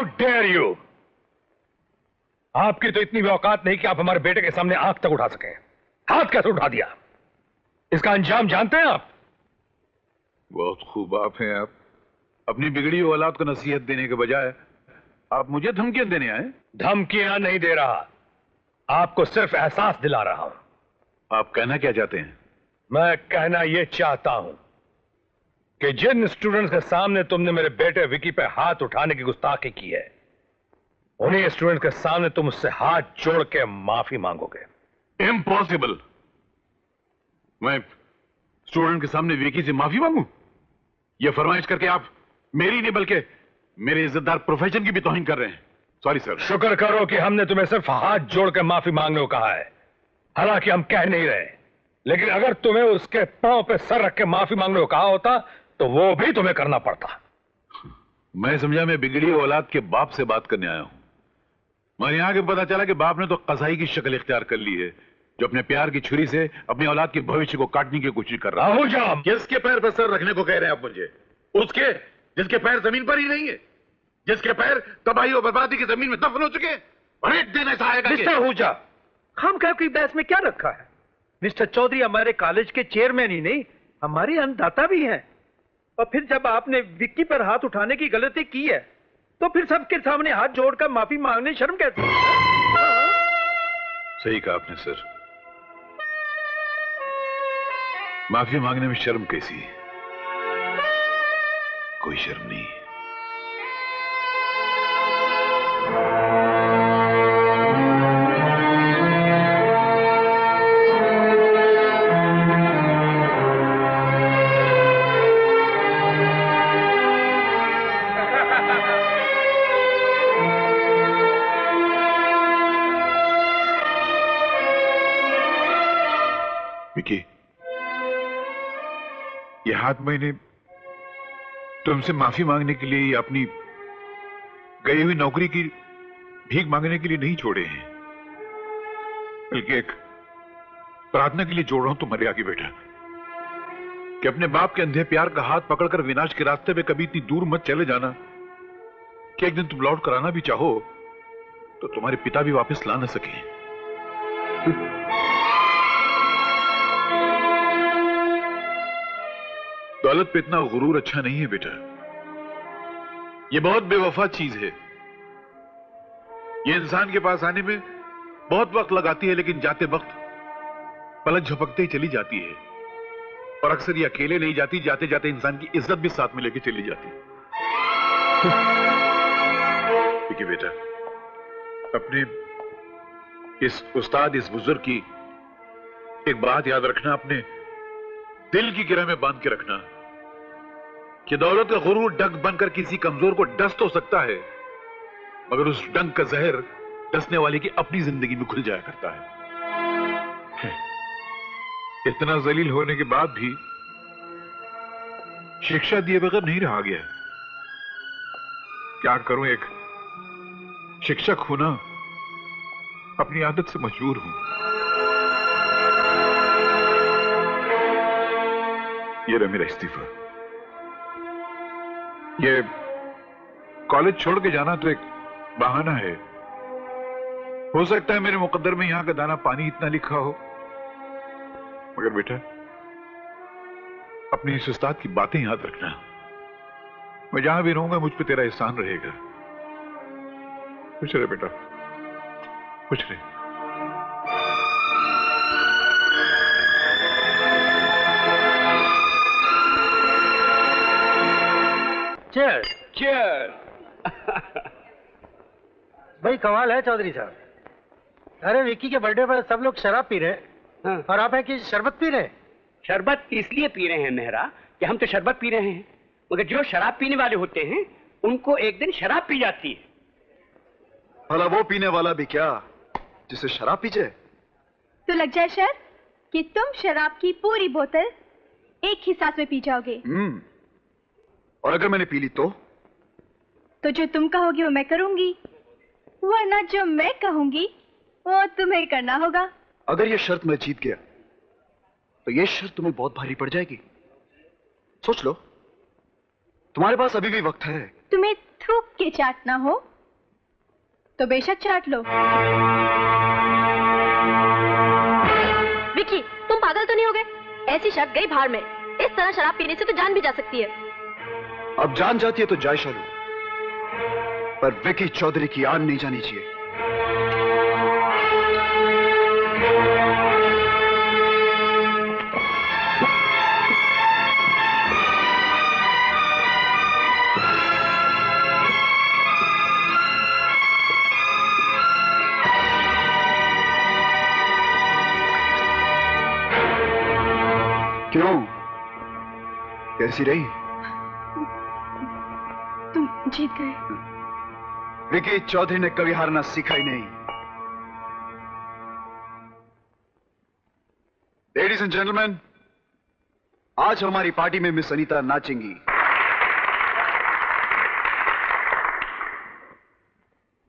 Dare you! आपकी तो इतनी भी औकात नहीं कि आप हमारे बेटे के सामने आंख तक उठा सकें। हाथ कैसे उठा दिया? इसका अंजाम जानते हैं आप? बहुत खूब आप हैं। आप अपनी बिगड़ी हुई औलाद को नसीहत देने के बजाय आप मुझे धमकियां देने आए। धमकियां नहीं दे रहा, आपको सिर्फ एहसास दिला रहा हूं। आप कहना क्या चाहते हैं? मैं कहना यह चाहता हूं कि जिन स्टूडेंट्स के सामने तुमने मेरे बेटे विकी पे हाथ उठाने की गुस्ताखी की है, उन्हीं स्टूडेंट्स के सामने तुम उससे हाथ जोड़ के माफी मांगोगे। इम्पॉसिबल। मैं स्टूडेंट के सामने विकी से माफी मांगू? यह फरमाइश करके आप मेरी नहीं बल्कि मेरे इज्जतदार प्रोफेशन की भी तौहीन कर रहे हैं। Sorry sir. शुक्र करो कि हमने तुम्हें सिर्फ हाथ जोड़कर माफी मांगने को कहा है। हालांकि हम कह नहीं रहे, लेकिन अगर तुम्हें उसके पांव पे सर रख के माफी मांगने को कहा होता तो वो भी तुम्हें करना पड़ता। मैं समझा मैं बिगड़ी औलाद के बाप से बात करने आया हूं, मगर यहां के पता चला कि बाप ने तो कसाई की शक्ल इख्तियार कर ली है, जो अपने प्यार की छुरी से अपनी औलाद के भविष्य को काटने की कोशिश कर रहा है। किसके पैर पर सर रखने को कह रहे हैं आप मुझे? उसके जिसके पैर जमीन पर ही नहीं है, जिसके पैर तबाही और बर्बादी की जमीन में दफन हो चुके हैं। और एक दिन ऐसा आएगा। मिस्टर आहूजा, हम क्या कोई बहस में क्या रखा है? मिस्टर चौधरी हमारे कॉलेज के चेयरमैन ही नहीं, हमारे अन्नदाता भी हैं। और फिर जब आपने विक्की पर हाथ उठाने की गलती की है, तो फिर सबके सामने हाथ जोड़कर माफी मांगने शर्म कैसे? सही कहा आपने सर, माफी मांगने में शर्म कैसी? कोई शर्म नहीं। विकी, ये हाथ मैंने तुमसे माफी मांगने के लिए, अपनी गई हुई नौकरी की भीख मांगने के लिए नहीं छोड़े हैं, बल्कि एक प्रार्थना के लिए जोड़ रहा हूं तुम्हारे आगे बेटा, कि अपने बाप के अंधे प्यार का हाथ पकड़कर विनाश के रास्ते पे कभी इतनी दूर मत चले जाना कि एक दिन तुम लौट कर आना भी चाहो तो तुम्हारे पिता भी वापस ला न सके। दौलत पे इतना गुरूर अच्छा नहीं है बेटा, ये बहुत बेवफा चीज है। ये इंसान के पास आने में बहुत वक्त लगाती है, लेकिन जाते वक्त पलक झपकते ही चली जाती है। और अक्सर ये अकेले नहीं जाती, जाते जाते इंसान की इज्जत भी साथ में लेके चली जाती है। देखिए बेटा, अपने इस उस्ताद, इस बुजुर्ग की एक बात याद रखना, अपने दिल की गिरह में बांध के रखना कि दौलत का गुरूर डंक बनकर किसी कमजोर को डस तो सकता है, मगर उस डंक का जहर डसने वाले की अपनी जिंदगी में घुल जाया करता है। इतना जलील होने के बाद भी शिक्षा दिए बगैर नहीं रहा गया। क्या करूं, एक शिक्षक होना अपनी आदत से मजबूर हूं। ये रहा मेरा इस्तीफा। ये कॉलेज छोड़ के जाना तो एक बहाना है। हो सकता है मेरे मुकद्दर में यहां का दाना पानी इतना लिखा हो, मगर बेटा अपनी इस उस्ताद की बातें याद रखना। मैं जहां भी रहूंगा मुझ पे तेरा एहसान रहेगा। खुश रहे बेटा, खुश रहे। Chair chair. भाई कमाल है चौधरी साहब। अरे विक्की के बर्थडे पर सब लोग शराब पी रहे हैं, और आप हैं कि शरबत पी रहे हैं। शरबत इसलिए पी रहे हैं मेहरा कि हम तो शरबत पी रहे हैं, मगर जो शराब पीने वाले होते हैं उनको एक दिन शराब पी जाती है। भला वो पीने वाला भी क्या जिसे शराब पी जाए? तो लग जाए शर्त कि तुम शराब की पूरी बोतल एक ही सांस में पी जाओगे। और अगर मैंने पी ली तो जो तुम कहोगी वो मैं करूंगी, वरना जो मैं कहूंगी वो तुम्हें करना होगा। अगर ये शर्त मैं जीत गया तो ये शर्त तुम्हें बहुत भारी पड़ जाएगी। सोच लो, तुम्हारे पास अभी भी वक्त है। तुम्हें थूक के चाटना हो तो बेशक चाट लो। विकी, तुम पागल तो नहीं हो गए? ऐसी शर्त गई भाड़ में। इस तरह शराब पीने से तो जान भी जा सकती है। अब जान जाती है तो जाए शालू, पर विकी चौधरी की आन नहीं जानी चाहिए। क्यों, कैसी रही? तुम जीत गए। विकी चौधरी ने कभी हारना सीखा ही नहीं। लेडीज एंड जेंटलमैन, आज हमारी पार्टी में मिस अनीता नाचेंगी।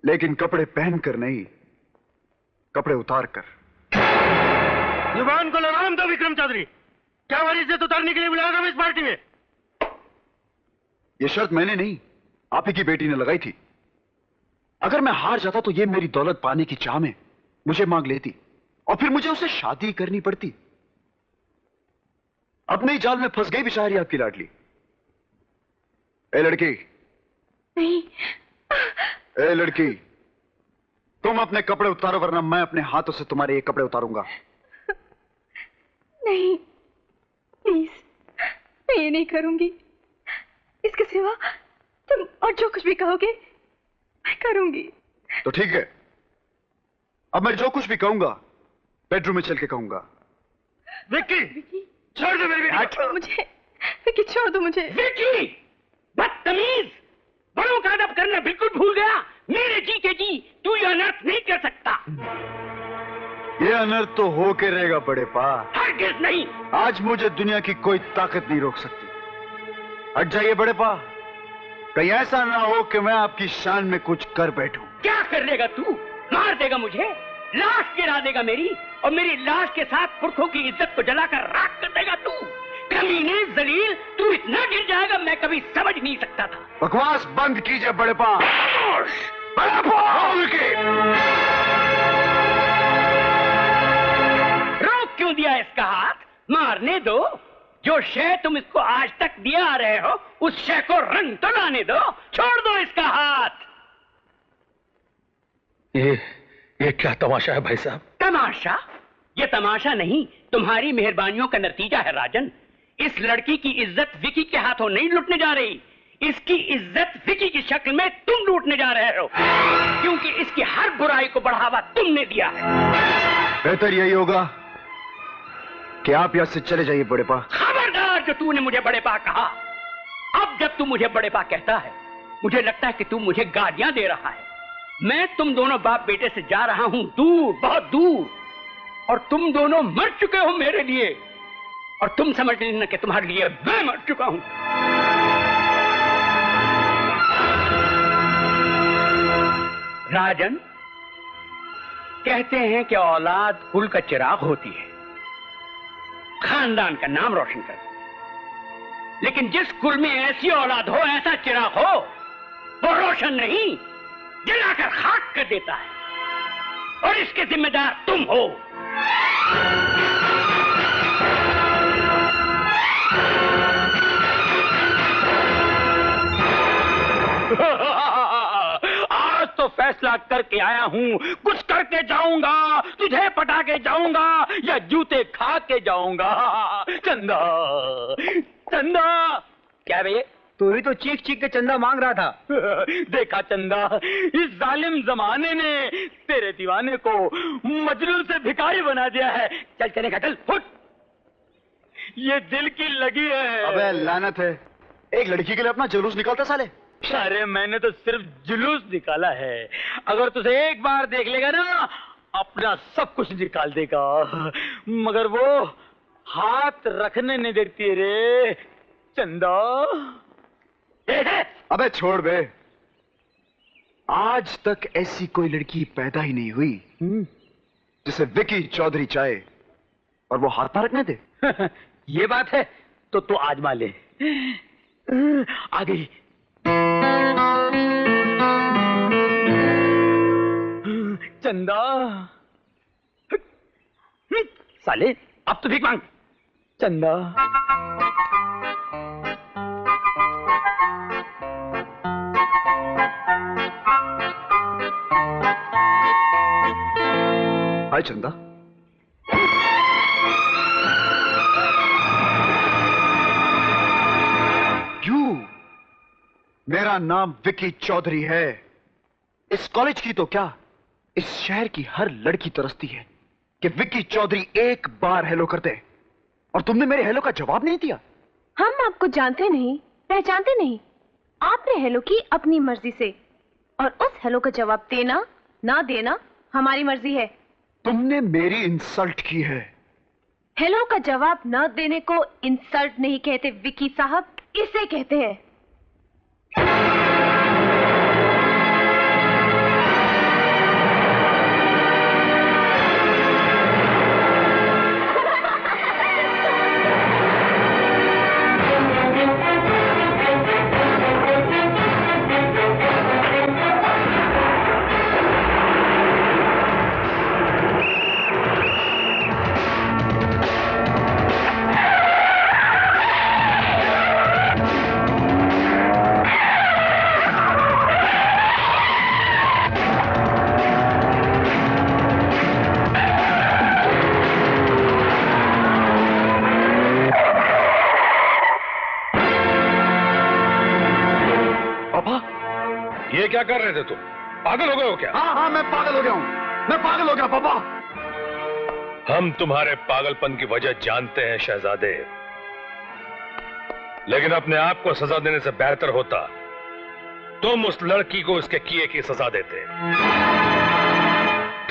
लेकिन कपड़े पहनकर नहीं, कपड़े उतार कर। जुबान को लगाम दो विक्रम चौधरी। क्या हमारी इज्जत उतारने के लिए बुलाया था इस पार्टी में? यह शर्त मैंने नहीं, आप ही की बेटी ने लगाई थी। अगर मैं हार जाता तो ये मेरी दौलत पाने की चाह में मुझे मांग लेती और फिर मुझे उससे शादी करनी पड़ती। अपने ही जाल में फंस गई बेचारी आपकी लाडली। ए लड़की, नहीं। ए लड़की, तुम अपने कपड़े उतारो वरना मैं अपने हाथों से तुम्हारे ये कपड़े उतारूंगा। नहीं, प्लीज, मैं ये नहीं करूंगी। इसके सिवा तुम और जो कुछ भी कहोगे मैं करूंगी। तो ठीक है, अब मैं जो कुछ भी कहूंगा बेडरूम में चल के कहूंगा। विक्की, छोड़ दो मेरी बेटी। मुझे विक्की, छोड़ दो मुझे। विक्की, बदतमीज, बड़ों का अदब करना बिल्कुल भूल गया। मेरे जी के जी तू यह अनर्थ नहीं कर सकता। ये अनर्थ तो हो के रहेगा बड़े पा। हरगिज़ नहीं। आज मुझे दुनिया की कोई ताकत नहीं रोक सकती। हट जाइए बड़े पा, कहीं ऐसा ना हो कि मैं आपकी शान में कुछ कर बैठूं। क्या कर लेगा तू? मार देगा मुझे, लाश गिरा देगा मेरी, और मेरी लाश के साथ पुरखों की इज्जत को जलाकर राख कर देगा तू। कमीने, जलील, तू इतना गिर जाएगा मैं कभी समझ नहीं सकता था। बकवास बंद कीजिए बड़े पा। रोक क्यों दिया इसका हाथ? मारने दो। जो शय तुम इसको आज तक दिया आ रहे हो उस शय को रंग तो लाने दो। छोड़ दो इसका हाथ। ये क्या तमाशा है भाई साहब? तमाशा? ये तमाशा नहीं, तुम्हारी मेहरबानियों का नतीजा है राजन। इस लड़की की इज्जत विकी के हाथों नहीं लूटने जा रही, इसकी इज्जत विकी की शक्ल में तुम लूटने जा रहे हो, क्योंकि इसकी हर बुराई को बढ़ावा तुमने दिया है। बेहतर यही होगा कि आप यहां से चले जाइए बड़े पा। खबरदार जो तूने मुझे बड़े पा कहा। अब जब तू मुझे बड़े पा कहता है मुझे लगता है कि तू मुझे गालियां दे रहा है। मैं तुम दोनों बाप बेटे से जा रहा हूं दूर, बहुत दूर, और तुम दोनों मर चुके हो मेरे लिए, और तुम समझ लेना कि तुम्हारे लिए मैं मर चुका हूं। राजन, कहते हैं कि औलाद कुल का चिराग होती है, खानदान का नाम रोशन करती है। लेकिन जिस कुल में ऐसी औलाद हो, ऐसा चिराग हो, वो रोशन नहीं जलाकर खाक कर देता है, और इसके जिम्मेदार तुम हो। आज तो फैसला करके आया हूं, कुछ करके जाऊंगा, तुझे पटा के जाऊंगा या जूते खा के जाऊंगा। चंदा, चंदा। क्या भैया? तू ही तो चीख चीख के चंदा मांग रहा था। देखा चंदा, इस जालिम जमाने ने तेरे दीवाने को मजनू से भिखारी बना दिया है। चल चलेगा, चल फुट। ये दिल की लगी है। अबे लानत है, एक लड़की के लिए अपना जुलूस निकालता साले। अरे मैंने तो सिर्फ जुलूस निकाला है, अगर तुझे एक बार देख लेगा ना अपना सब कुछ निकाल देगा, मगर वो हाथ रखने नहीं देती रे चंदा। अबे छोड़ बे, आज तक ऐसी कोई लड़की पैदा ही नहीं हुई जिसे विकी चौधरी चाहे और वो हाथ ना रखने दे। ये बात है तो तू आजमा ले। आ गई। चंदा। साले अब तो भीख मांग। चंदा। हाय चंदा। मेरा नाम विकी चौधरी है। इस कॉलेज की तो क्या, इस शहर की हर लड़की तरसती है कि विकी चौधरी एक बार हेलो कर दे, और तुमने मेरे हेलो का जवाब नहीं दिया। हम आपको जानते नहीं, पहचानते नहीं। आपने हेलो की अपनी मर्जी से, और उस हेलो का जवाब देना ना देना हमारी मर्जी है। तुमने मेरी इंसल्ट की है। हेलो का जवाब न देने को इंसल्ट नहीं कहते विकी साहब, इसे कहते हैं। ये क्या कर रहे थे तुम? पागल हो गए हो क्या? हाँ, मैं पागल हो गया हूं। मैं पागल हो गया पापा। हम तुम्हारे पागलपन की वजह जानते हैं शहजादे, लेकिन अपने आप को सजा देने से बेहतर होता तुम उस लड़की को उसके किए की सजा देते।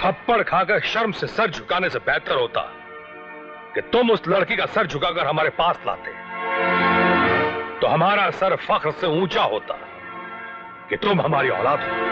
थप्पड़ खाकर शर्म से सर झुकाने से बेहतर होता कि तुम उस लड़की का सर झुकाकर हमारे पास लाते, तो हमारा सर फख्र से ऊंचा होता कि तुम हमारी औलाद हो।